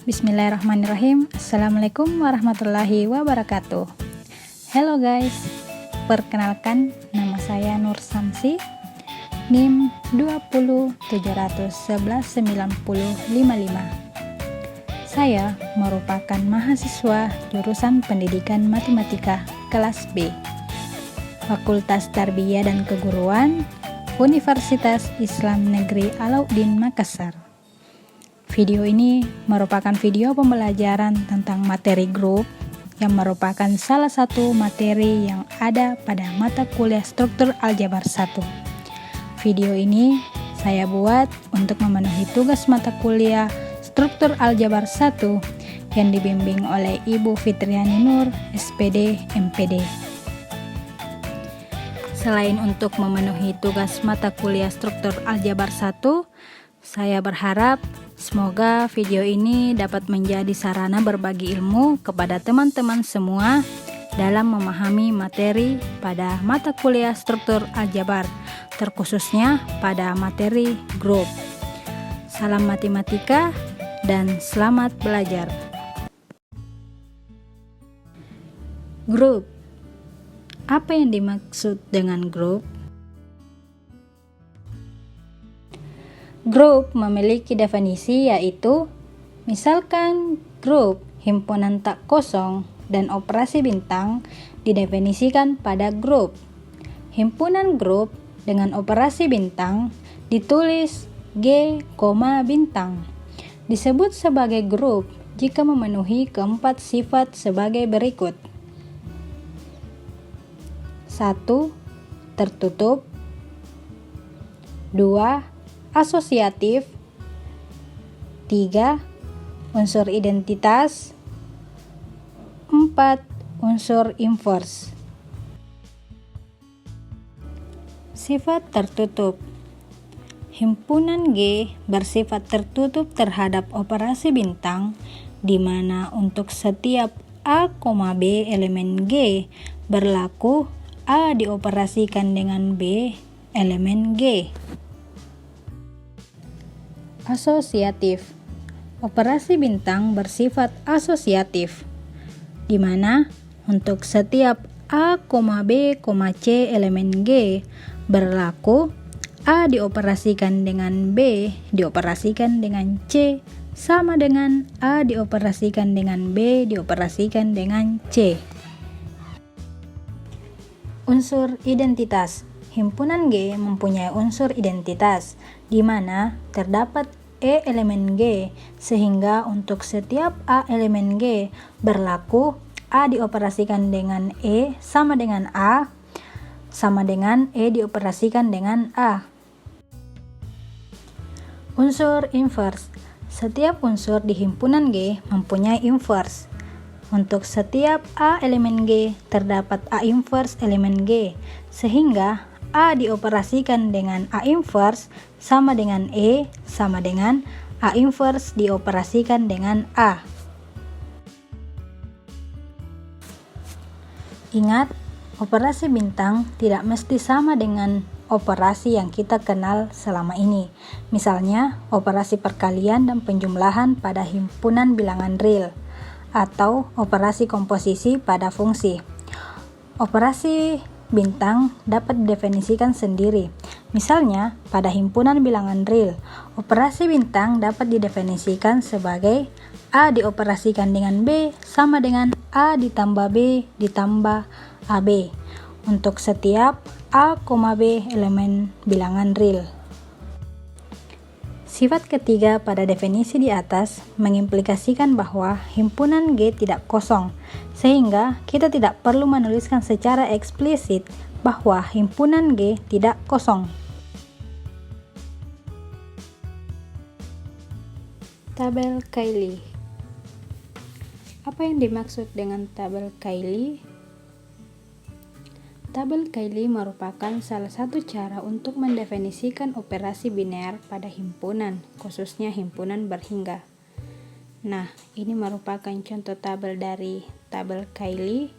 Bismillahirrahmanirrahim. Assalamualaikum warahmatullahi wabarakatuh. Hello guys, perkenalkan nama saya Nur Samsi, NIM 207119055. Saya merupakan mahasiswa jurusan Pendidikan Matematika kelas B, Fakultas Tarbiyah dan Keguruan, Universitas Islam Negeri Alauddin Makassar. Video ini merupakan video pembelajaran tentang materi grup yang merupakan salah satu materi yang ada pada mata kuliah struktur aljabar 1. Video ini saya buat untuk memenuhi tugas mata kuliah struktur aljabar 1 yang dibimbing oleh Ibu Fitriani Nur, SPD, MPD. Selain untuk memenuhi tugas mata kuliah struktur aljabar 1, saya berharap semoga video ini dapat menjadi sarana berbagi ilmu kepada teman-teman semua dalam memahami materi pada mata kuliah struktur aljabar, terkhususnya pada materi grup. Salam matematika dan selamat belajar. Grup. Apa yang dimaksud dengan grup? Grup memiliki definisi yaitu, misalkan grup himpunan tak kosong dan operasi bintang didefinisikan pada grup. Himpunan grup dengan operasi bintang ditulis G, bintang. Disebut sebagai grup jika memenuhi keempat sifat sebagai berikut. 1. Tertutup. 2. Asosiatif. 3. Unsur identitas. 4. Unsur inverse. Sifat tertutup. Himpunan G bersifat tertutup terhadap operasi bintang, di mana untuk setiap A, B elemen G berlaku A dioperasikan dengan B elemen G. Asosiatif. Operasi bintang bersifat asosiatif, di mana untuk setiap A, B, C elemen G berlaku A dioperasikan dengan B dioperasikan dengan C sama dengan A dioperasikan dengan B dioperasikan dengan C. Unsur identitas. Himpunan G mempunyai unsur identitas, di mana terdapat E elemen G, sehingga untuk setiap A elemen G berlaku A dioperasikan dengan E sama dengan A, sama dengan E dioperasikan dengan A. Unsur inverse. Setiap unsur di himpunan G mempunyai inverse. Untuk setiap A elemen G terdapat A inverse elemen G, sehingga A dioperasikan dengan A inverse sama dengan E sama dengan A inverse dioperasikan dengan A. Ingat, operasi bintang tidak mesti sama dengan operasi yang kita kenal selama ini. Misalnya, operasi perkalian dan penjumlahan pada himpunan bilangan real, atau operasi komposisi pada fungsi. Operasi bintang dapat didefinisikan sendiri. Misalnya, pada himpunan bilangan real, operasi bintang dapat didefinisikan sebagai A dioperasikan dengan B sama dengan A ditambah B ditambah AB untuk setiap A, B elemen bilangan real. Sifat ketiga pada definisi di atas mengimplikasikan bahwa himpunan G tidak kosong, sehingga kita tidak perlu menuliskan secara eksplisit bahwa himpunan G tidak kosong. Tabel Cayley. Apa yang dimaksud dengan tabel Cayley? Tabel Cayley merupakan salah satu cara untuk mendefinisikan operasi biner pada himpunan, khususnya himpunan berhingga. Nah, ini merupakan contoh tabel dari tabel Cayley.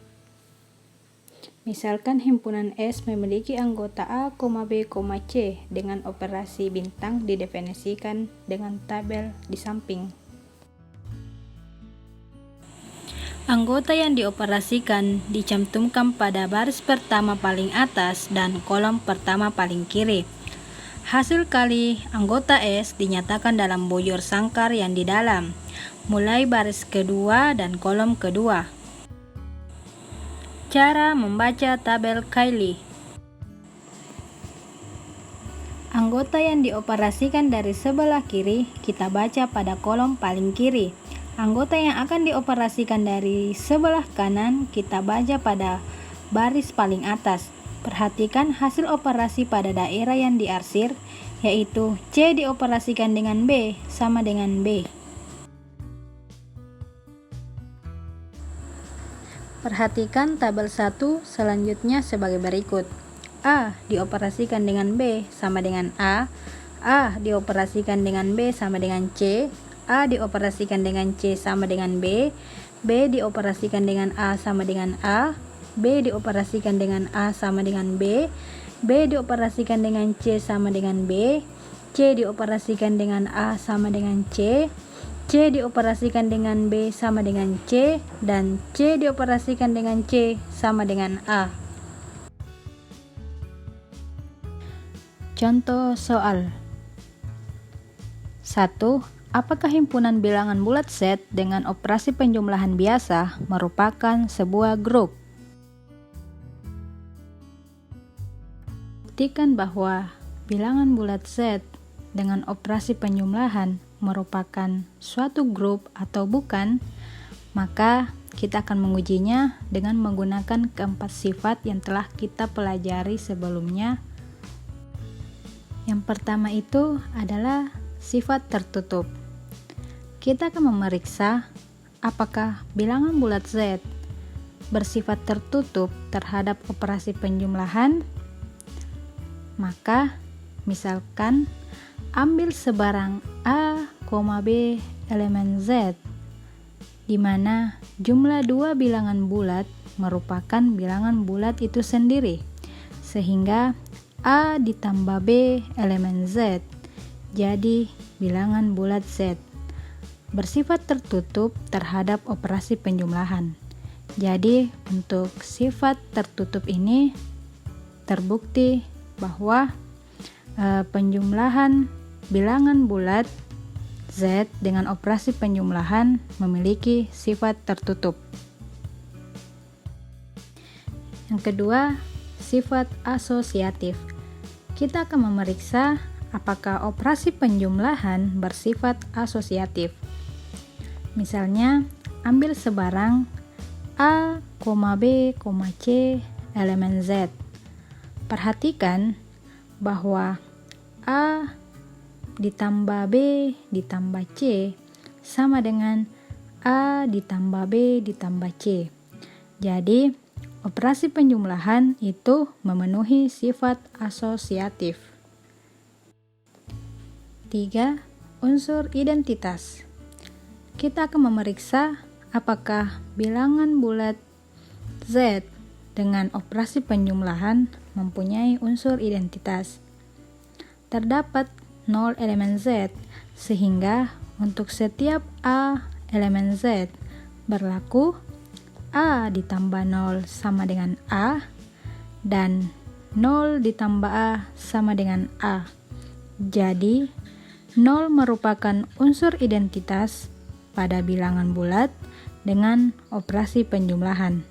Misalkan himpunan S memiliki anggota A, B, C dengan operasi bintang didefinisikan dengan tabel di samping. Anggota yang dioperasikan dicantumkan pada baris pertama paling atas dan kolom pertama paling kiri. Hasil kali anggota S dinyatakan dalam bujur sangkar yang di dalam, mulai baris kedua dan kolom kedua. Cara membaca tabel Cayley. Anggota yang dioperasikan dari sebelah kiri kita baca pada kolom paling kiri. Anggota yang akan dioperasikan dari sebelah kanan kita baca pada baris paling atas. Perhatikan hasil operasi pada daerah yang diarsir, yaitu C dioperasikan dengan B sama dengan B. Perhatikan tabel 1 selanjutnya sebagai berikut. A dioperasikan dengan B sama dengan A dioperasikan dengan B sama dengan C, A dioperasikan dengan C sama dengan B dioperasikan dengan A sama dengan A, B dioperasikan dengan A sama dengan B dioperasikan dengan C sama dengan B, C dioperasikan dengan A sama dengan C dioperasikan dengan B sama dengan C, dan C dioperasikan dengan C sama dengan A. Contoh soal 1. Apakah himpunan bilangan bulat Z dengan operasi penjumlahan biasa merupakan sebuah grup? Buktikan bahwa bilangan bulat Z dengan operasi penjumlahan merupakan suatu grup atau bukan, maka kita akan mengujinya dengan menggunakan keempat sifat yang telah kita pelajari sebelumnya. Yang pertama itu adalah sifat tertutup. Kita akan memeriksa apakah bilangan bulat Z bersifat tertutup terhadap operasi penjumlahan. Maka, misalkan ambil sebarang A, B elemen Z, di mana jumlah dua bilangan bulat merupakan bilangan bulat itu sendiri, sehingga A ditambah B elemen Z jadi bilangan bulat Z bersifat tertutup terhadap operasi penjumlahan. Jadi untuk sifat tertutup ini terbukti bahwa penjumlahan bilangan bulat Z dengan operasi penjumlahan memiliki sifat tertutup. Yang kedua, sifat asosiatif. Kita akan memeriksa apakah operasi penjumlahan bersifat asosiatif. Misalnya, ambil sebarang A, B, C elemen Z. Perhatikan bahwa A ditambah B ditambah C sama dengan A ditambah B ditambah C. Jadi, operasi penjumlahan itu memenuhi sifat asosiatif. 3. Unsur identitas. Kita akan memeriksa apakah bilangan bulat Z dengan operasi penjumlahan mempunyai unsur identitas. Terdapat 0 elemen Z, sehingga untuk setiap A elemen Z berlaku A ditambah 0 sama dengan A, dan 0 ditambah A sama dengan A. Jadi, 0 merupakan unsur identitas pada bilangan bulat dengan operasi penjumlahan.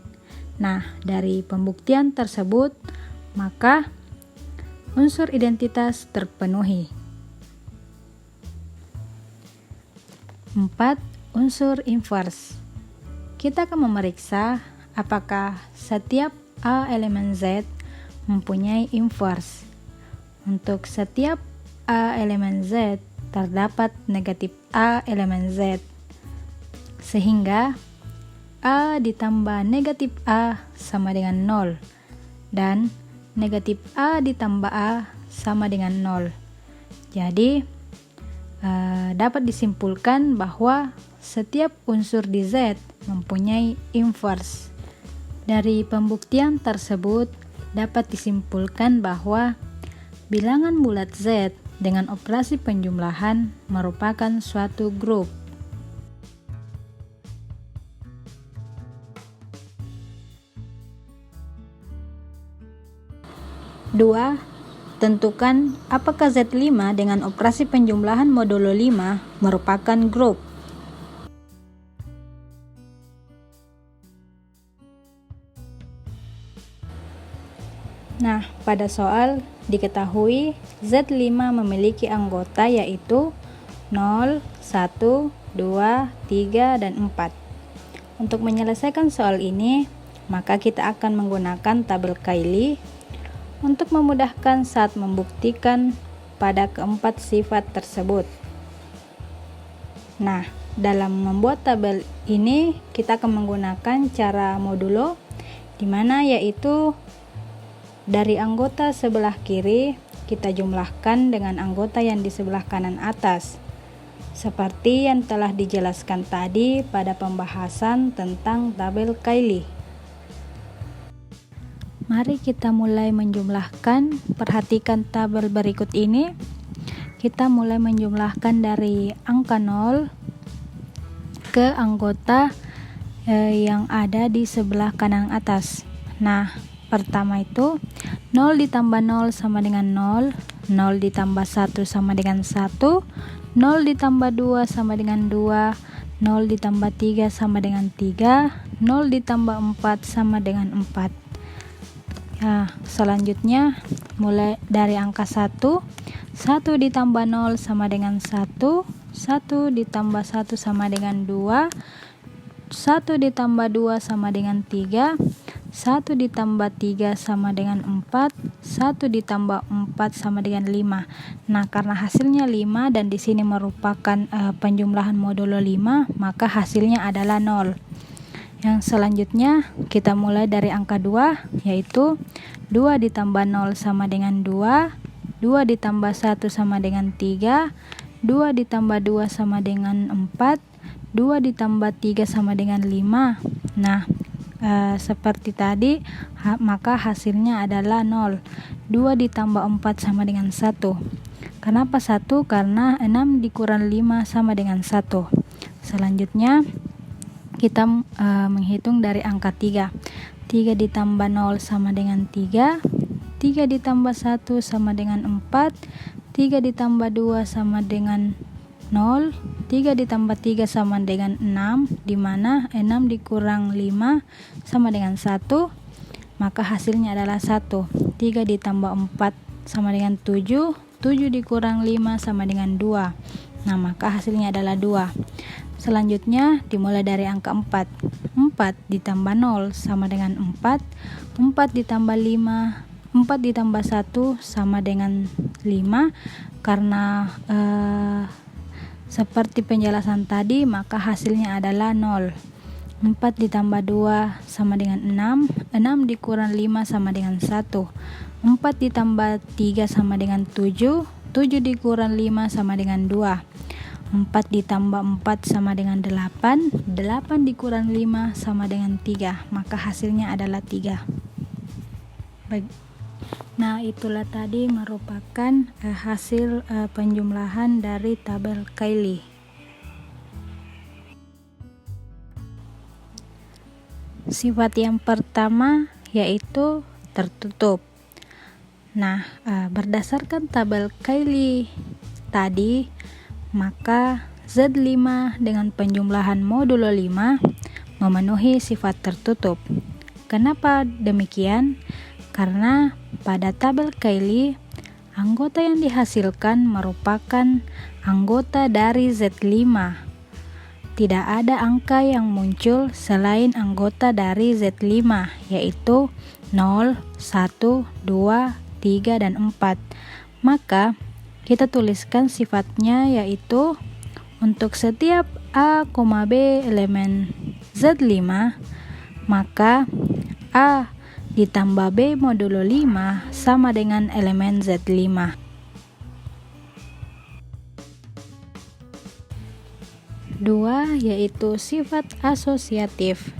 Nah, dari pembuktian tersebut, maka unsur identitas terpenuhi. 4. Unsur invers. Kita akan memeriksa apakah setiap A elemen Z mempunyai invers. Untuk setiap A elemen Z terdapat negatif A elemen Z, sehingga A ditambah negatif A sama dengan 0, dan negatif A ditambah A sama dengan 0. Jadi, dapat disimpulkan bahwa setiap unsur di Z mempunyai invers. Dari pembuktian tersebut dapat disimpulkan bahwa bilangan bulat Z dengan operasi penjumlahan merupakan suatu grup. 2. Tentukan apakah Z5 dengan operasi penjumlahan modulo 5 merupakan grup. Nah, pada soal diketahui Z5 memiliki anggota yaitu 0, 1, 2, 3, dan 4. Untuk menyelesaikan soal ini, maka kita akan menggunakan tabel Cayley untuk memudahkan saat membuktikan pada keempat sifat tersebut. Nah, dalam membuat tabel ini kita akan menggunakan cara modulo, di mana yaitu dari anggota sebelah kiri kita jumlahkan dengan anggota yang di sebelah kanan atas, seperti yang telah dijelaskan tadi pada pembahasan tentang tabel Cayley. Mari kita mulai menjumlahkan. Perhatikan tabel berikut ini. Kita mulai menjumlahkan dari angka 0 ke anggota yang ada di sebelah kanan atas. Nah, pertama itu 0 ditambah 0 sama dengan 0, 0 ditambah 1 sama dengan 1, 0 ditambah 2 sama dengan 2, 0 ditambah 3 sama dengan 3, 0 ditambah 4 sama dengan 4. Nah, selanjutnya mulai dari angka 1, 1 ditambah 0 sama dengan 1, 1 ditambah 1 sama dengan 2, 1 ditambah 2 sama dengan 3, 1 ditambah 3 sama dengan 4, 1 ditambah 4 sama dengan 5. Nah, karena hasilnya 5 dan di sini merupakan penjumlahan modulo 5, maka hasilnya adalah 0. Yang selanjutnya kita mulai dari angka 2, yaitu 2 ditambah 0 sama dengan 2, 2 ditambah 1 sama dengan 3, 2 ditambah 2 sama dengan 4, 2 ditambah 3 sama dengan 5. Nah, seperti tadi, maka hasilnya adalah 0. 2 ditambah 4 sama dengan 1. Kenapa 1? Karena 6 dikurang 5 sama dengan 1. Selanjutnya kita menghitung dari angka 3. 3 ditambah 0 sama dengan 3, 3 ditambah 1 sama dengan 4, 3 ditambah 2 sama dengan 0, 3 ditambah 3 sama dengan 6, di mana 6 dikurang 5 sama dengan 1, maka hasilnya adalah 1. 3 ditambah 4 sama dengan 7, 7 dikurang 5 sama dengan 2. Nah, maka hasilnya adalah 2. Selanjutnya dimulai dari angka 4. 4 ditambah 0 sama dengan 4, 4 ditambah 5, 4 ditambah 1 sama dengan 5. Karena seperti penjelasan tadi, maka hasilnya adalah 0. 4 ditambah 2 sama dengan 6, 6 dikurang 5 sama dengan 1. 4 ditambah 3 sama dengan 7, 7 dikurang 5 sama dengan 2. 4 ditambah 4 sama dengan 8, 8 dikurang 5 sama dengan 3, maka hasilnya adalah 3. Baik. Nah, itulah tadi merupakan hasil penjumlahan dari tabel Cayley. Sifat yang pertama yaitu tertutup. Nah, berdasarkan tabel Cayley tadi, maka Z5 dengan penjumlahan modulo 5 memenuhi sifat tertutup. Kenapa demikian? Karena pada tabel Cayley, anggota yang dihasilkan merupakan anggota dari Z5. Tidak ada angka yang muncul selain anggota dari Z5, yaitu 0, 1, 2, 3, dan 4. Maka kita tuliskan sifatnya, yaitu untuk setiap A, B elemen Z5, maka A ditambah B modulo 5 sama dengan elemen Z5. 2 yaitu sifat asosiatif.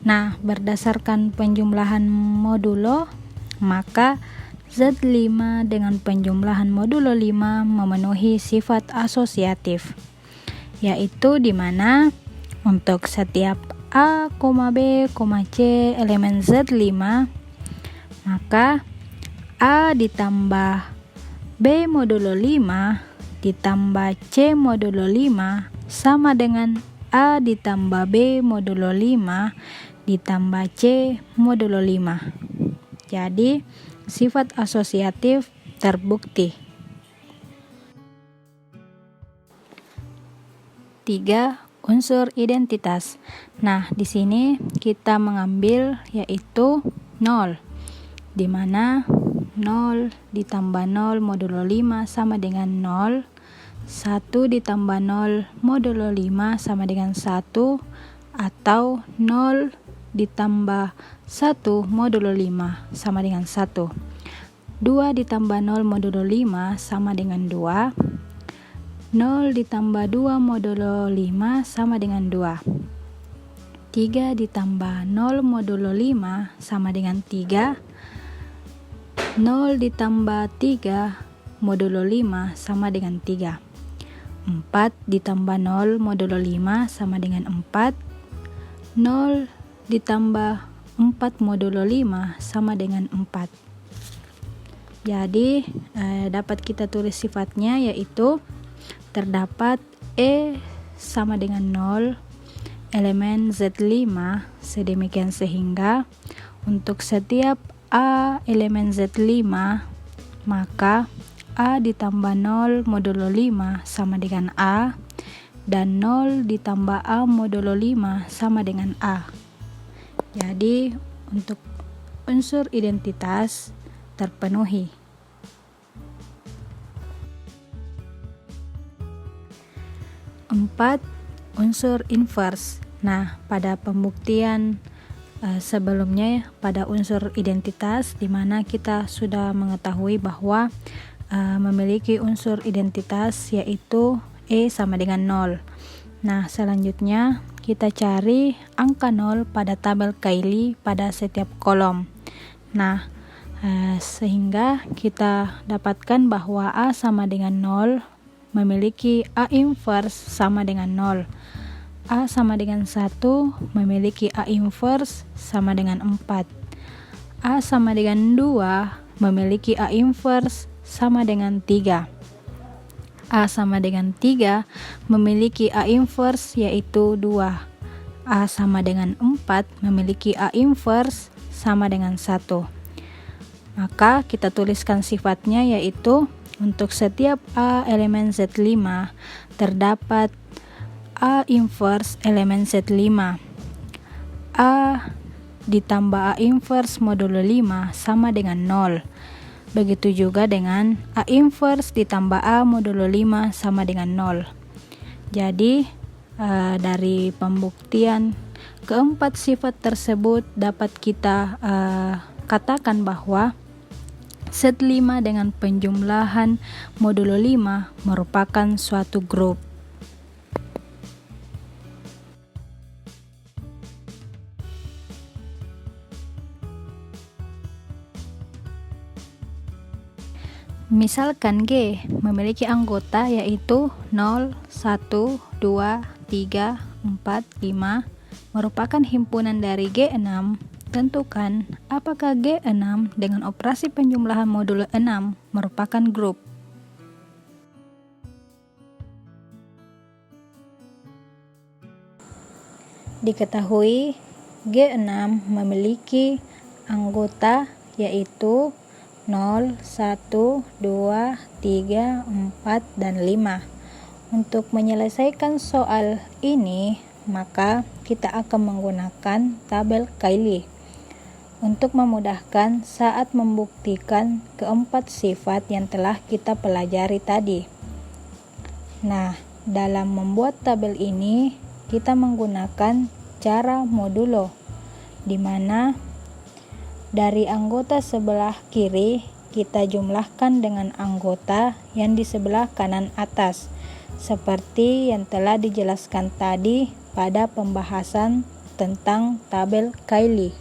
Nah, berdasarkan penjumlahan modulo, maka Z5 dengan penjumlahan modulo 5 memenuhi sifat asosiatif, yaitu di mana untuk setiap A, B, C elemen Z5, maka A ditambah B modulo 5 ditambah C modulo 5 sama dengan A ditambah B modulo 5 ditambah C modulo 5. Jadi, sifat asosiatif terbukti. 3. Unsur identitas. Nah, di sini kita mengambil yaitu 0, di mana 0 ditambah 0 modulo 5 sama dengan 0, 1 ditambah 0 modulo 5 sama dengan 1, atau 0 ditambah 1 modulo 5 sama dengan 1. 2 ditambah 0 modulo 5 sama dengan 2. 0 ditambah 2 modulo 5 sama dengan 2. 3 ditambah 0 modulo 5 sama dengan 3. 0 ditambah 3 modulo 5 sama dengan 3. 4 ditambah 0 modulo 5 sama dengan 4. 0 ditambah 4 modulo 5 sama dengan 4. Jadi dapat kita tulis sifatnya yaitu terdapat E sama dengan 0 elemen Z5 sedemikian sehingga untuk setiap A elemen Z5 maka A ditambah 0 modulo 5 sama dengan A dan 0 ditambah A modulo 5 sama dengan A. Jadi untuk unsur identitas terpenuhi. 4. Unsur inverse. Nah, pada pembuktian sebelumnya pada unsur identitas di mana kita sudah mengetahui bahwa memiliki unsur identitas yaitu E sama dengan 0. Nah, selanjutnya kita cari angka 0 pada tabel Cayley pada setiap kolom. Nah, sehingga kita dapatkan bahwa A sama dengan 0 memiliki A inverse sama dengan 0. A sama dengan 1 memiliki A inverse sama dengan 4. A sama dengan 2 memiliki A inverse sama dengan 3. A sama dengan 3 memiliki A inverse yaitu 2. A sama dengan 4 memiliki A inverse sama dengan 1. Maka kita tuliskan sifatnya yaitu untuk setiap A elemen Z5 terdapat A inverse elemen Z5. A ditambah A inverse modulo 5 sama dengan 0. Begitu juga dengan A inverse ditambah A modulo 5 sama dengan 0. Jadi dari pembuktian keempat sifat tersebut dapat kita katakan bahwa set 5 dengan penjumlahan modulo 5 merupakan suatu grup. Misalkan G memiliki anggota yaitu 0, 1, 2, 3, 4, 5 merupakan himpunan dari G6. Tentukan apakah G6 dengan operasi penjumlahan modulo 6 merupakan grup. Diketahui G6 memiliki anggota yaitu 0, 1, 2, 3, 4, dan 5. Untuk menyelesaikan soal ini, maka kita akan menggunakan tabel Cayley untuk memudahkan saat membuktikan keempat sifat yang telah kita pelajari tadi. Nah, dalam membuat tabel ini, kita menggunakan cara modulo, di mana dari anggota sebelah kiri kita jumlahkan dengan anggota yang di sebelah kanan atas, seperti yang telah dijelaskan tadi pada pembahasan tentang tabel Cayley.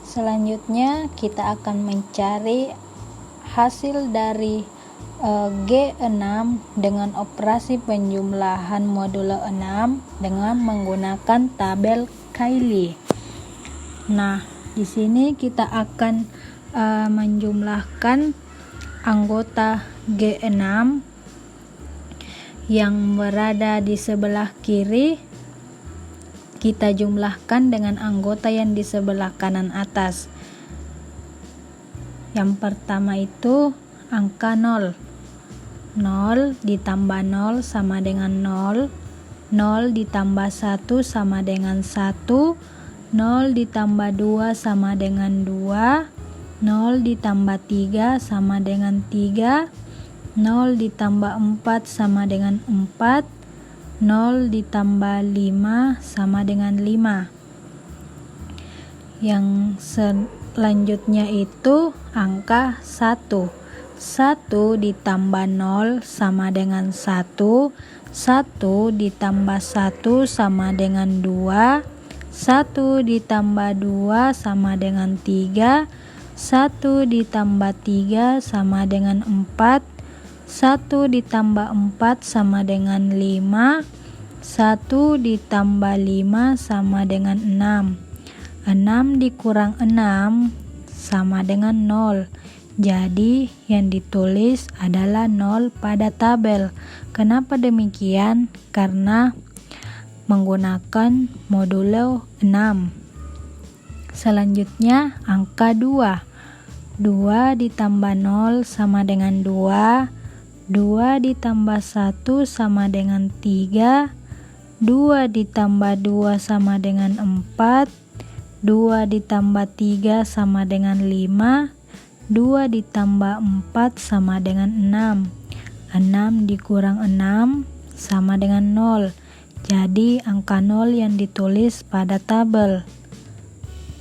Selanjutnya kita akan mencari hasil dari G6 dengan operasi penjumlahan modulo 6 dengan menggunakan tabel Cayley. Nah, Di sini kita akan menjumlahkan anggota G6 yang berada di sebelah kiri. Kita jumlahkan dengan anggota yang di sebelah kanan atas. Yang pertama itu angka 0. 0 ditambah 0 sama dengan 0. 0 ditambah 1 sama dengan 1. 0 ditambah 2 sama dengan 2. 0 ditambah 3 sama dengan 3. 0 ditambah 4 sama dengan 4. 0 ditambah 5 sama dengan 5. Yang selanjutnya itu angka 1. 1 ditambah 0 sama dengan 1. 1 ditambah 1 sama dengan 2. 1 ditambah 2 sama dengan 3. 1 ditambah 3 sama dengan 4. 1 ditambah 4 sama dengan 5. 1 ditambah 5 sama dengan 6. 6 dikurang 6 sama dengan 0. Jadi yang ditulis adalah 0 pada tabel. Kenapa demikian? Karena menggunakan modulo 6. Selanjutnya angka 2. 2 ditambah 0 sama dengan 2. 2 ditambah 1 sama dengan 3. 2 ditambah 2 sama dengan 4. 2 ditambah 3 sama dengan 5. 2 ditambah 4 sama dengan 6. 6 dikurang 6 sama dengan 0. Jadi angka 0 yang ditulis pada tabel.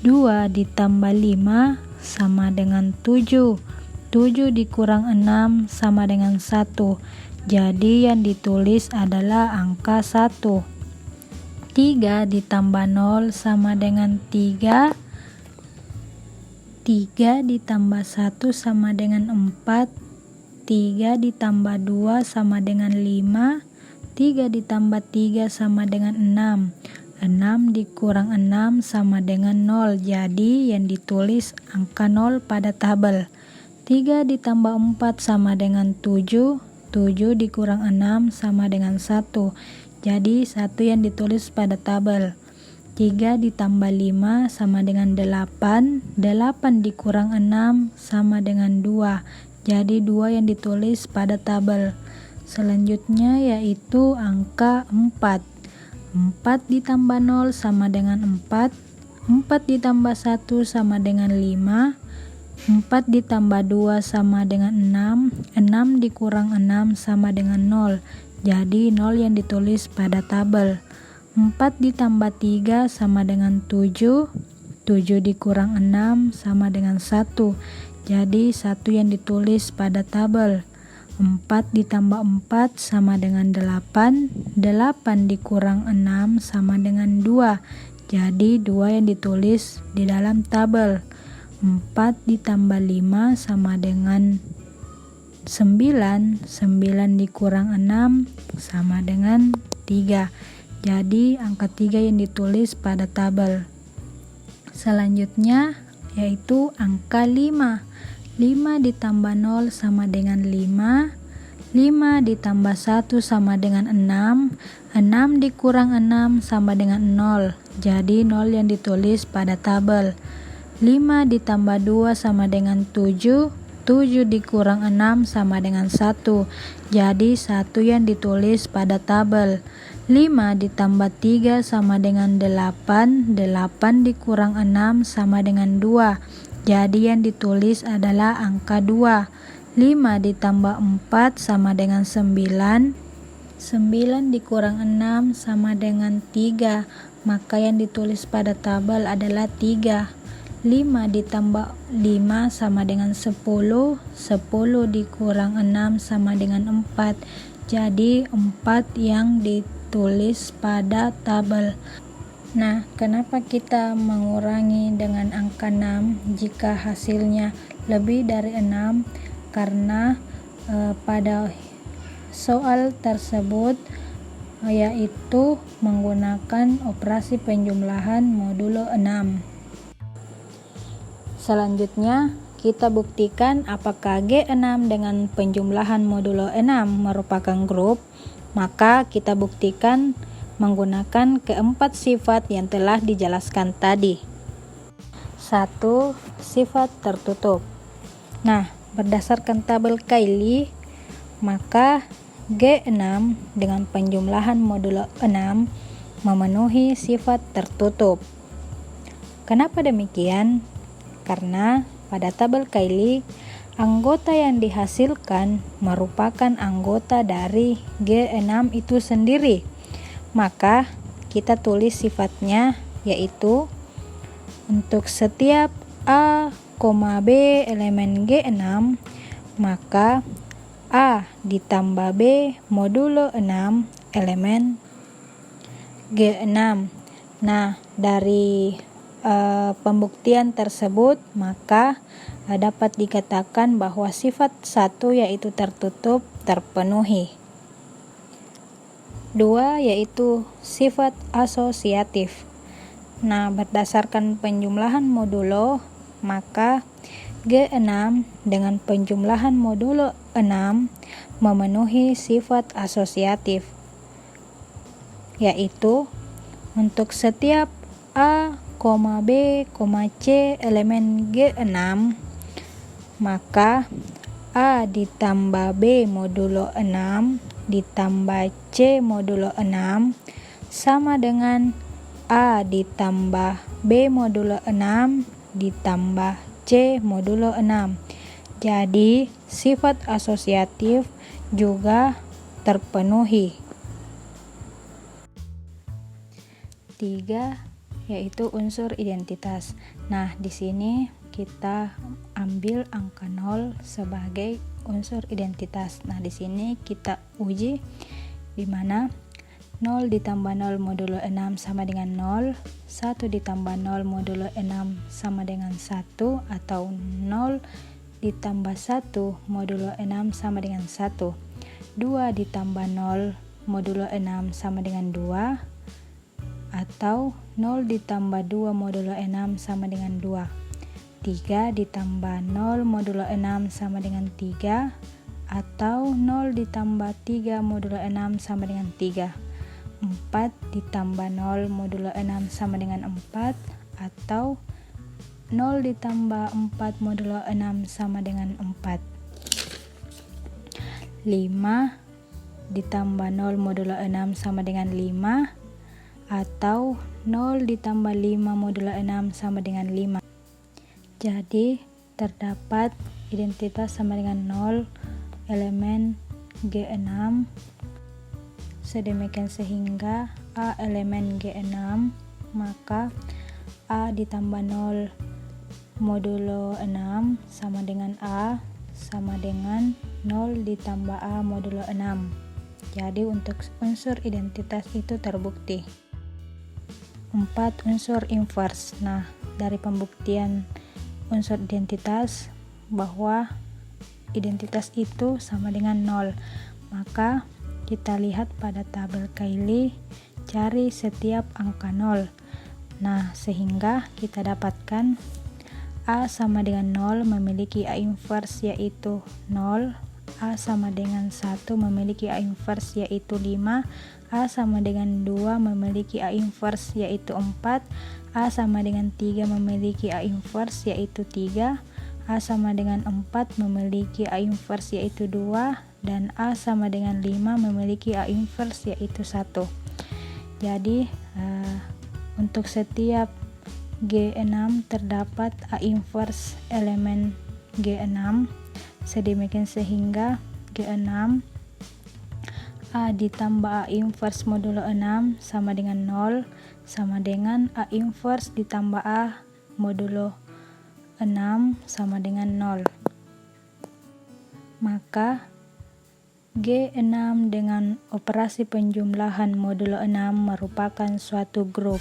2 ditambah 5 sama dengan 7. 7 dikurang 6 sama dengan 1. Jadi yang ditulis adalah angka 1. 3 ditambah 0 sama dengan 3. 3 ditambah 1 sama dengan 4. 3 ditambah 2 sama dengan 5. 3 ditambah 3 sama dengan 6. 6 dikurang 6 sama dengan 0. Jadi yang ditulis angka 0 pada tabel. 3 ditambah 4 sama dengan 7. 7 dikurang 6 sama dengan 1. Jadi 1 yang ditulis pada tabel. 3 ditambah 5 sama dengan 8. 8 dikurang 6 sama dengan 2. Jadi 2 yang ditulis pada tabel. Selanjutnya yaitu angka 4. 4 ditambah 0 sama dengan 4. 4 ditambah 1 sama dengan 5. 4 ditambah 2 sama dengan 6. 6 dikurang 6 sama dengan 0. Jadi 0 yang ditulis pada tabel. 4 ditambah 3 sama dengan 7. 7 dikurang 6 sama dengan 1. Jadi 1 yang ditulis pada tabel. 4 ditambah 4 sama dengan 8. 8 dikurang 6 sama dengan 2. Jadi 2 yang ditulis di dalam tabel. 4 ditambah 5 sama dengan 9. 9 dikurang 6 sama dengan 3. Jadi angka 3 yang ditulis pada tabel. Selanjutnya yaitu angka 5. 5 ditambah 0 sama dengan 5. 5 ditambah 1 sama dengan 6. 6 dikurang 6 sama dengan 0. Jadi 0 yang ditulis pada tabel. 5 ditambah 2 sama dengan 7. 7 dikurang 6 sama dengan 1. Jadi 1 yang ditulis pada tabel. 5 ditambah 3 sama dengan 8. 8 dikurang 6 sama dengan 2. Jadi yang ditulis adalah angka 2. 5 ditambah 4 sama dengan 9. 9 dikurang 6 sama dengan 3. Maka yang ditulis pada tabel adalah 3. 5 ditambah 5 sama dengan 10. 10 dikurang 6 sama dengan 4. Jadi 4 yang ditulis pada tabel. Nah, kenapa kita mengurangi dengan angka 6 jika hasilnya lebih dari 6? Karena pada soal tersebut yaitu menggunakan operasi penjumlahan modulo 6. Selanjutnya, kita buktikan apakah G6 dengan penjumlahan modulo 6 merupakan grup. Maka kita buktikan menggunakan keempat sifat yang telah dijelaskan tadi. 1. Sifat tertutup. Nah, berdasarkan tabel Cayley, maka G6 dengan penjumlahan modulo 6 memenuhi sifat tertutup. Kenapa demikian? Karena pada tabel Cayley, anggota yang dihasilkan merupakan anggota dari G6 itu sendiri. Maka kita tulis sifatnya, yaitu untuk setiap A, B elemen G6, maka A ditambah B modulo 6 elemen G6. Nah, dari pembuktian tersebut, maka dapat dikatakan bahwa sifat 1 yaitu tertutup terpenuhi. 2 yaitu sifat asosiatif. Nah, berdasarkan penjumlahan modulo, maka G6 dengan penjumlahan modulo 6 memenuhi sifat asosiatif, yaitu untuk setiap A, B, C elemen G6, maka A ditambah B modulo 6 ditambah C modulo 6 sama dengan A ditambah B modulo 6 ditambah C modulo 6. Jadi, sifat asosiatif juga terpenuhi. 3 yaitu unsur identitas. Nah, di sini kita ambil angka 0 sebagai unsur identitas. Nah, di sini kita uji di mana 0 ditambah 0 modulo 6 sama dengan 0, 1 ditambah 0 modulo 6 sama dengan 1, atau 0 ditambah 1 modulo 6 sama dengan 1, 2 ditambah 0 modulo 6 sama dengan 2, atau 0 ditambah 2 modulo 6 sama dengan 2, 3 ditambah 0 modulo 6 sama dengan 3, atau 0 ditambah 3 modulo 6 sama dengan 3, 4 ditambah 0 modulo 6 sama dengan 4, atau 0 ditambah 4 modulo 6 sama dengan 4, 5 ditambah 0 modulo 6 sama dengan 5, atau 0 ditambah 5 modulo 6 sama dengan 5. Jadi, terdapat identitas sama dengan 0 elemen G6, sedemikian sehingga A elemen G6, maka A ditambah 0 modulo 6 sama dengan A sama dengan 0 ditambah A modulo 6. Jadi, untuk unsur identitas itu terbukti. 4. Unsur inverse. Nah, dari pembuktian unsur identitas bahwa identitas itu sama dengan 0, maka kita lihat pada tabel Cayley, cari setiap angka 0. Nah, sehingga kita dapatkan A sama dengan 0 memiliki A inverse yaitu 0, A sama dengan 1 memiliki A inverse yaitu 5, A sama dengan 2 memiliki A inverse yaitu 4, A sama dengan 3 memiliki A inverse yaitu 3, A sama dengan 4 memiliki A inverse yaitu 2, dan A sama dengan 5 memiliki A inverse yaitu 1. Jadi, untuk setiap G6 terdapat A inverse elemen G6, sedemikian sehingga G6 A ditambah A inverse modulo 6 sama dengan 0, sama dengan A inverse ditambah A modulo 6 sama dengan 0. Maka G6 dengan operasi penjumlahan modulo 6 merupakan suatu grup.